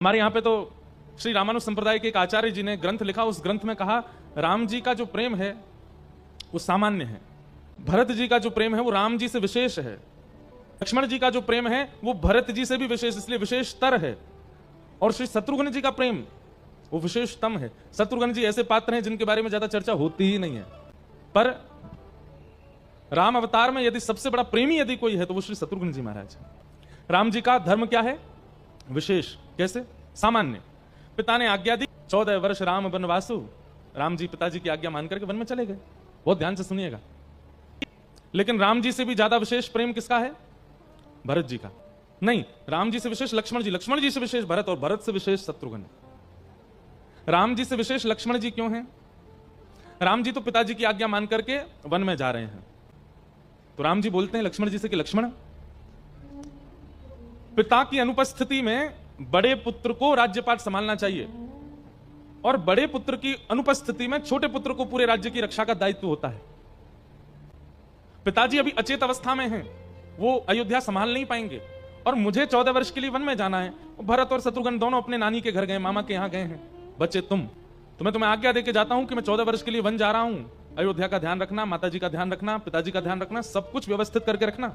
हमारे यहाँ पे तो श्री रामानुज संप्रदाय के एक आचार्य जी ने ग्रंथ लिखा, उस ग्रंथ में कहा राम जी का जो प्रेम है वो सामान्य है, भरत जी का जो प्रेम है वो राम जी से विशेष है, लक्ष्मण जी का जो प्रेम है वो भरत जी से भी विशेष, इसलिए विशेषतर है, और श्री शत्रुघ्न जी का प्रेम वो विशेषतम है। शत्रुघ्न जी ऐसे पात्र हैं जिनके बारे में ज्यादा चर्चा होती ही नहीं है, पर राम अवतार में यदि सबसे बड़ा प्रेमी यदि कोई है तो वो श्री शत्रुघ्न जी महाराज है। राम जी का धर्म क्या है? विशेष। कैसे? सामान्य। पिता ने आज्ञा दी, 14 वर्ष राम वनवासु, राम जी पिताजी की आज्ञा मान करके वन में चले गए। बहुत ध्यान से सुनिएगा। लेकिन राम जी से भी ज्यादा विशेष प्रेम किसका है? भरत जी का। नहीं, राम जी से विशेष लक्ष्मण जी, लक्ष्मण जी से विशेष भरत, और भरत से विशेष शत्रुघ्न। राम जी से विशेष लक्ष्मण जी क्यों हैं? राम जी तो पिताजी की आज्ञा मान करके वन में जा रहे हैं, तो राम जी बोलते हैं लक्ष्मण जी से कि लक्ष्मण, पिता की अनुपस्थिति में बड़े पुत्र को राज्यपाट संभालना चाहिए, और बड़े पुत्र की अनुपस्थिति में छोटे पुत्र को पूरे राज्य की रक्षा का दायित्व होता है। पिताजी अभी अचेत अवस्था में हैं, वो अयोध्या संभाल नहीं पाएंगे, और मुझे 14 वर्ष के लिए वन में जाना है। भरत और शत्रुघ्न दोनों अपने नानी के घर गए, मामा के यहां गए हैं। बच्चे तुम्हें आज्ञा देके जाता हूं कि मैं 14 वर्ष के लिए वन जा रहा हूं, अयोध्या का ध्यान रखना, माताजी का ध्यान रखना, पिताजी का ध्यान रखना, सब कुछ व्यवस्थित करके रखना,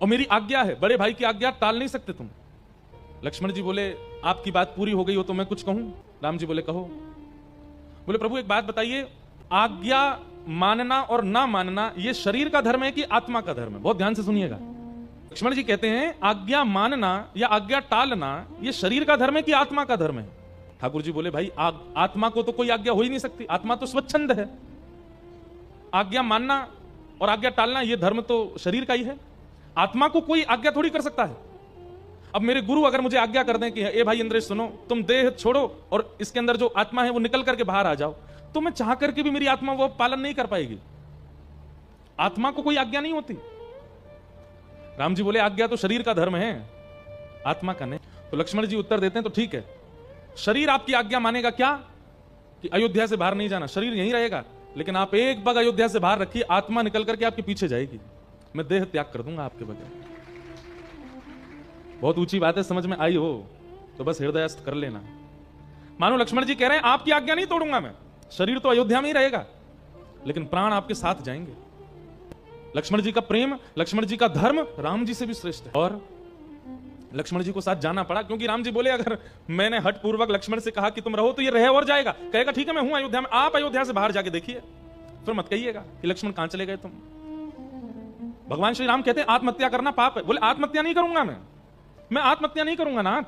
और मेरी आज्ञा है, बड़े भाई की आज्ञा टाल नहीं सकते तुम। लक्ष्मण जी बोले आपकी बात पूरी हो गई हो तो मैं कुछ कहूं? राम जी बोले कहो। बोले प्रभु एक बात बताइए, आज्ञा मानना और ना मानना ये शरीर का धर्म है कि आत्मा का धर्म है? बहुत ध्यान से सुनिएगा। लक्ष्मण जी कहते हैं आज्ञा मानना या आज्ञा टालना ये शरीर का धर्म है कि आत्मा का धर्म है? ठाकुर जी बोले भाई आत्मा को तो कोई आज्ञा हो ही नहीं सकती, आत्मा तो स्वच्छंद है। आज्ञा मानना और आज्ञा टालना ये धर्म तो शरीर का ही है, आत्मा को कोई आज्ञा थोड़ी कर सकता है। अब मेरे गुरु अगर मुझे आज्ञा कर दें कि ए भाई इंद्रेश सुनो, तुम देह छोड़ो और इसके अंदर जो आत्मा है वो निकल करके बाहर आ जाओ, तो मैं चाह करके भी मेरी आत्मा वो पालन नहीं कर पाएगी। आत्मा को कोई आज्ञा नहीं होती। राम जी बोले आज्ञा तो शरीर का धर्म है, आत्मा का नहीं। तो लक्ष्मण जी उत्तर देते हैं तो ठीक है, शरीर आपकी आज्ञा मानेगा क्या कि अयोध्या से बाहर नहीं जाना, शरीर यहीं रहेगा, लेकिन आप एक पग अयोध्या से बाहर रखिए, आत्मा निकल करके आपके पीछे जाएगी, मैं देह त्याग कर दूंगा आपके बगैर। बहुत ऊंची बात है, समझ में आई हो तो बस हृदयस्थ कर लेना। मानो लक्ष्मण जी कह रहे हैं आपकी आज्ञा नहीं तोड़ूंगा मैं, शरीर तो अयोध्या में ही रहेगा, लेकिन प्राण आपके साथ जाएंगे। लक्ष्मण जी का प्रेम, लक्ष्मण जी का धर्म राम जी से भी श्रेष्ठ है, और लक्ष्मण जी को साथ जाना पड़ा, क्योंकि राम जी बोले अगर मैंने हठ पूर्वक लक्ष्मण से कहा कि तुम रहो तो ये रहे और जाएगा, कहेगा ठीक है मैं हूं अयोध्या में, आप अयोध्या से बाहर जाके देखिए, फिर मत कहिएगा कि लक्ष्मण कहां चले गए तुम। भगवान श्री राम कहते हैं आत्महत्या करना पाप है। बोले आत्महत्या नहीं करूंगा मैं आत्महत्या नहीं करूंगा नाथ,